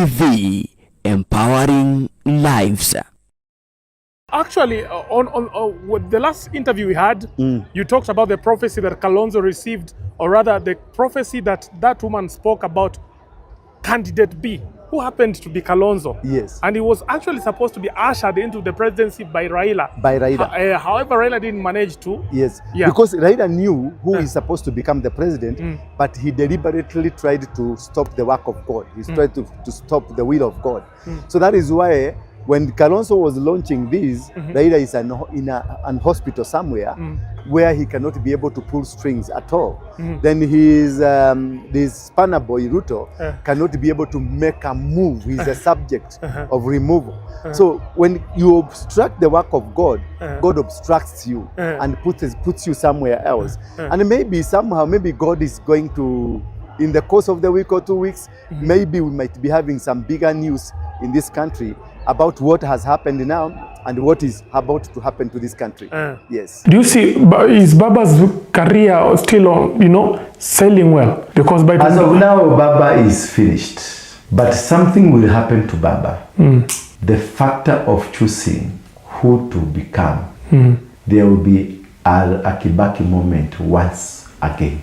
TV, empowering lives. Actually, with the last interview we had, you talked about the prophecy that Kalonzo received, or rather the prophecy that that woman spoke about candidate B, who happened to be Kalonzo. Yes. And he was actually supposed to be ushered into the presidency by RAILA. By RAILA. However, RAILA didn't manage to. Yes. Yeah. Because RAILA knew who is supposed to become the president, but he deliberately tried to stop the work of God. He tried to stop the will of God. So that is why when Kalonzo was launching this, RAILA is in an hospital somewhere where he cannot be able to pull strings at all. Then his this spanner boy Ruto cannot be able to make a move. He's a subject of removal. So when you obstruct the work of God, God obstructs you and puts you somewhere else. And maybe somehow, maybe God is going to, in the course of the week or 2 weeks, maybe we might be having some bigger news in this country about what has happened now and what is about to happen to this country. Yes. Do you see, is Baba's career still on, selling well? Because by as of now, Baba is finished. But something will happen to Baba. The factor of choosing who to become, there will be a Kibaki moment once again.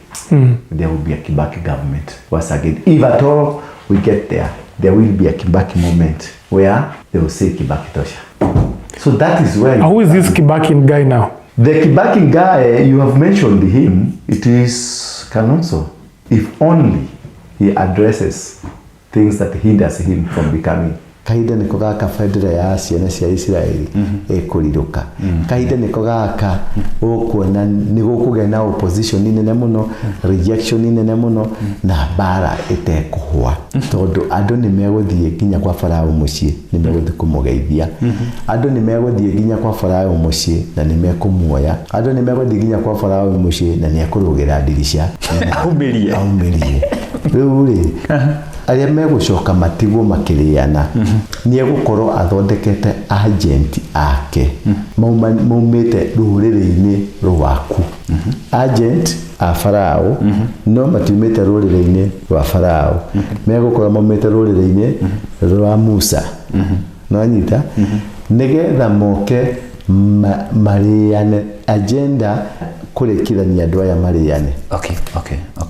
There will be a Kibaki government once again. If at all we get there, there will be a Kibaki moment where they will say Kibaki Tosha. So that is where... Who is this Kibaki guy now? The Kibaki guy, you have mentioned him, it is Kalonzo. If only he addresses things that hinders him from becoming. Kahinda niko gaka federa ya ciana cia Israeli ekuriruka. Kahinda niko gaka ukuona ni gukuge na opposition nene muno, rejection nene muno na bara etekuhwa. Tondu andu ni meguthie nginya kwa Farao mucii, ni meguthie kumugeithia. Andu ni meguthie nginya kwa Farao mucii na ni mekumuoya. Andu ni meguthie nginya kwa Farao mucii na ni akurugira dirisha. Aumirie. Riu ri aria megucoka matigwo makiriana ni egukorwo athondekete agent ake maumite ruriri-ini rwaku agent a Farao no matumite ruriri-ini rwa Farao megukorwo maumite ruriri-ini rwa Musa no nyita nigetha moke mariane agenda kurekithania andu aya mariane. Okay.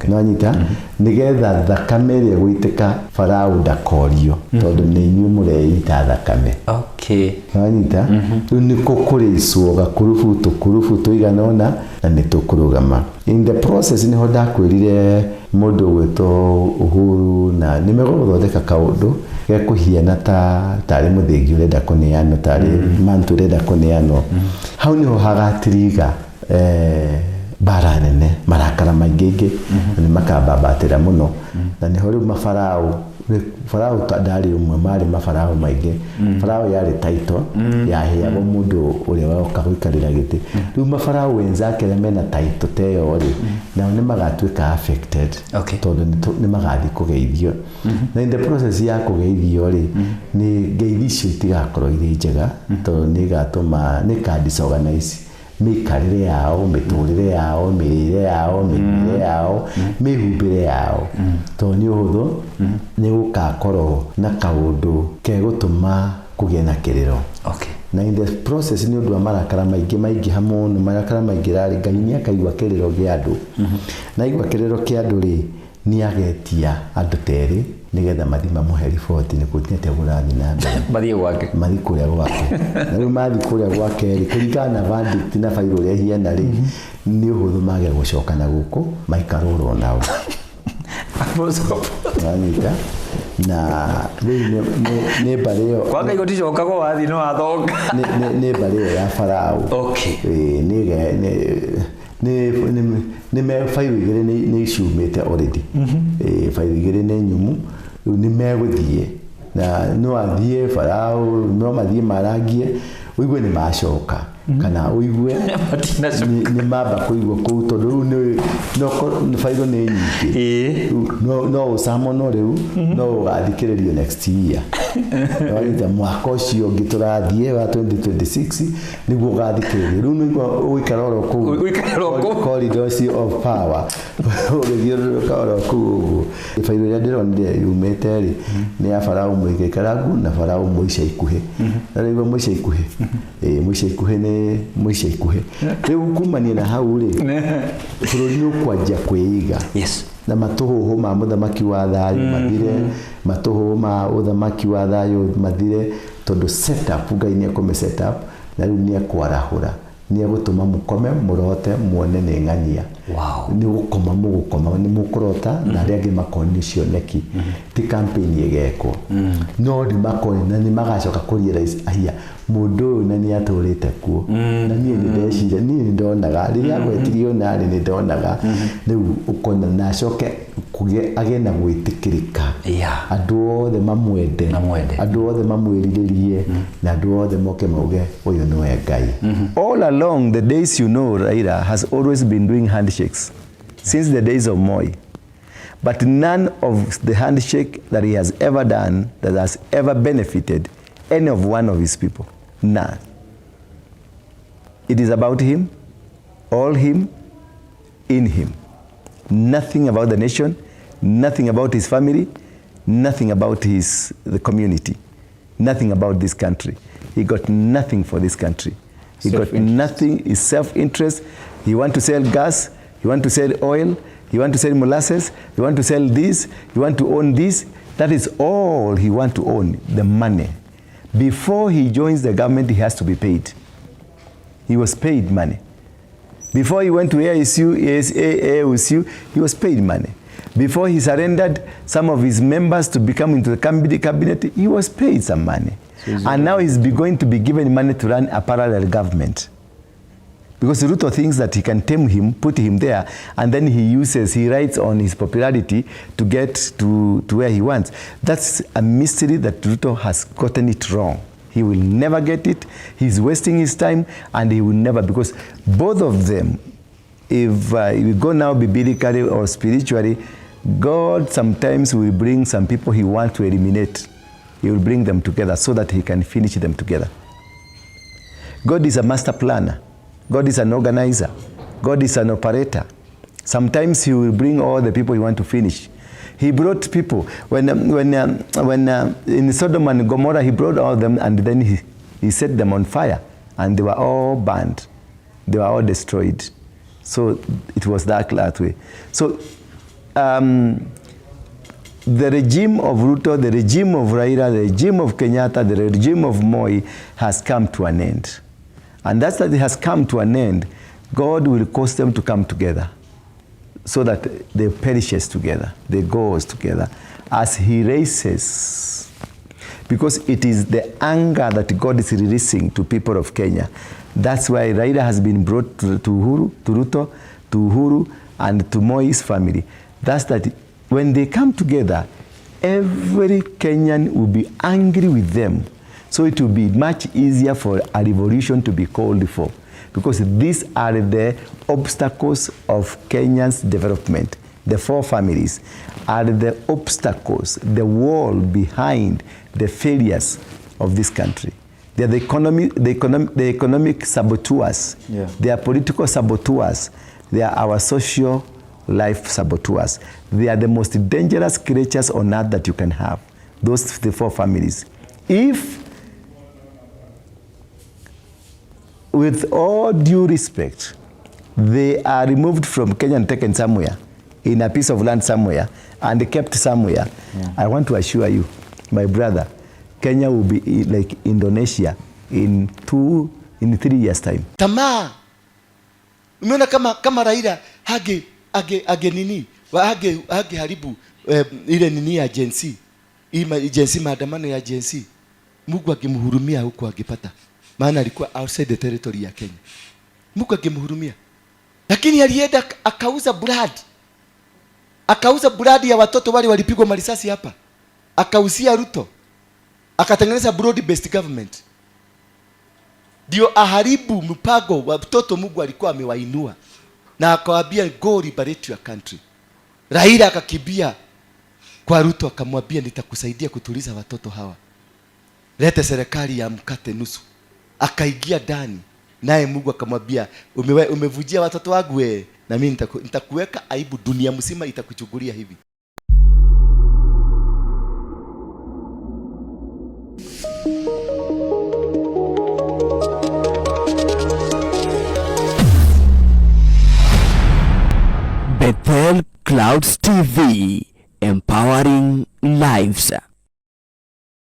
No nyita nigetha thakame ĩrĩa gũitĩka Farao ndakorio tondu nĩ inyuĩ mũreita thakame. Okay. No nyita rĩu nĩ kũkũrĩcwo gakurubu tũiganona na nĩ tũkũrũgama. In the process nĩho ndakwĩrire mũndũ gwĩtwo Uhuru na nĩ megũthondeka kaũndũ gekũhiana tarĩ mũthĩgi ũrenda kũneanwo tarĩ mantu ũrenda kũneanwo. Hau nĩho hagatiriga bara nene marakara maingĩ nĩ makambambatĩra mũno na nĩho rĩu Farao ndarĩ ũmwe marĩ mafarao maingĩ. Farao yarĩ title yaheagwo mũndũ ũrĩa woka gũikarĩra gĩtĩ. Rĩu mafarao wenzake arĩa mena title ta ĩyo rĩ nao nĩ magatuĩka affected tondũ nĩ magathiĩ kũgeithio na in the process ya kũgeithio rĩ nĩ ngeithi icio itigakorwo irĩ njega tondũ nĩ igatũma nĩ disorganize mikarire yao, miturire yao, mirire yao, mĩthiĩre yao, mĩhumbĩre yao. To nĩ ũhũthũ nĩ gũgakorwo na kaũndũ kegũtũma kũgĩe na kĩrĩro. Na in the process nĩ ũndũ wa marakara maingĩ hamwe no marakara maingĩ rarĩ Ngai nĩ akaigua kĩrĩro kĩa andũ. Na igua kĩrĩro kĩa andũ rĩ nĩ agetia andũ terĩ nigetha mathi mamuhe riboti nĩ kũtinĩte gũrathi na mbere mathi kũrĩa gwake na rĩu mathi kũrĩa gwake rĩ kũringana na verdict na failo ũrĩa hiana rĩ nĩ ũhũthũ mage gũcoka na gũkũ maikarũrwo nao anyita na rĩu nĩ mbarĩ ĩyo kwanga igũticokaga wathi no athoka nĩ mbarĩ ĩyo ya Farao. Nĩ me failo igĩrĩ nĩ ciumĩte already. Failo igĩrĩ nĩ nyumu rĩu nĩ megũthiĩ na no athiĩ Farao no mathiĩ marangie ũigue nĩ macoka kana uigue ni mamba kuigua kuu tondu ni fairo ni nyingi no usamo no riu no ugathikiririo next year no mwaka ucio ngiturathie wa 2026 niguo ugathikiririo riu no uikara oro kuu corridors of power ugithiururuka oro kuu fairo ya ndironire yumete ri ni ya Farao mwikaragu na Farao muica ikuhi na riu muica ikuhi muica ikuhi ni muica ikuhi riu kumania na hau ri bururi ni kwanja kwiiga na matuhuhu ma muthamaki wa thayu mathire matuhuhu ma uthamaki wa thayu mathire tondu setup Ngai ni akome setup na riu ni akwarahura ni agutuma mukome murote muone ni ng'ania ni gukoma mugukoma ni mukurota na ria ngi makoni cioneki ti campaign yegeko no ni makoni na ni magacoka kuria ahia mundu na ni aturite kuo na ni ndecira ni ndonaga riria gwetirio na ni ndonaga riu ukona na coke kugie agena gwitikirika andu othe mamwende andu othe mamwiriririe na andu othe moke mauge uyu ni Ngai. All along the days, Raila has always been doing handshakes since the days of Moi, but none of the handshake that he has ever done that has ever benefited any of one of his people. None. It is about him, all him, in him. Nothing about the nation, nothing about his family, nothing about the community, nothing about this country. He got nothing for this country. He got nothing. His self-interest. He want to sell gas. He want to sell oil. He want to sell molasses. He want to sell this. He want to own this. That is all he want to own, the money. Before he joins the government, he has to be paid. He was paid money. Before he went to AUSU, he was paid money. Before he surrendered some of his members to become into the cabinet, he was paid some money. And now he's going to be given money to run a parallel government. Because Ruto thinks that he can tame him, put him there, and then he rides on his popularity to get to where he wants. That's a mystery that Ruto has gotten it wrong. He will never get it. He's wasting his time, and he will never, because both of them, if we go now biblically or spiritually, God sometimes will bring some people he wants to eliminate. He will bring them together so that he can finish them together. God is a master planner. God is an organizer. God is an operator. Sometimes he will bring all the people he wants to finish. He brought people. When in Sodom and Gomorrah, he brought all of them, and then he set them on fire, and they were all burned. They were all destroyed. So it was that way. So the regime of Ruto, the regime of Raila, the regime of Kenyatta, the regime of Moi has come to an end. And that's that it has come to an end. God will cause them to come together so that they perishes together, they goes together as he raises. Because it is the anger that God is releasing to people of Kenya. That's why Raila has been brought to Uhuru, to Ruto, to Uhuru, and to Moi's family. That's that when they come together, every Kenyan will be angry with them. So it will be much easier for a revolution to be called for. Because these are the obstacles of Kenya's development. The four families are the obstacles, the wall behind the failures of this country. They are the economic saboteurs. Yeah. They are political saboteurs. They are our social life saboteurs. They are the most dangerous creatures on earth that you can have. Those the four families. If, with all due respect, they are removed from Kenya and taken somewhere, in a piece of land somewhere, and kept somewhere, I want to assure you, my brother, Kenya will be like Indonesia in 3 years' time. Tamaa. Umeona kama Raila hage haribu ile nini ya Gen Z. Gen Z, maandamano ya Gen Z. Mungu angemhurumia huko angepata. Maana alikuwa outside the territory ya Kenya. Mungu angemhurumia. Lakini alienda akauza blood. Akauza blood ya watoto wale walipigwa marisasi hapa. Akauzia Ruto. Akatengeneza broad based government. ndio aharibu mpango wa mtoto Mungu alikuwa amewainua, na akawaambia go liberate your country. Raila akakimbia kwa Ruto akamwambia nitakusaidia kutuliza watoto hawa, lete serikali ya mkate nusu. Akaingia ndani, naye Mungu akamwambia umevujia watoto wangu wewe, na mimi nitakuweka aibu, dunia mzima itakuchukulia hivi. Bethel Clouds TV, empowering lives.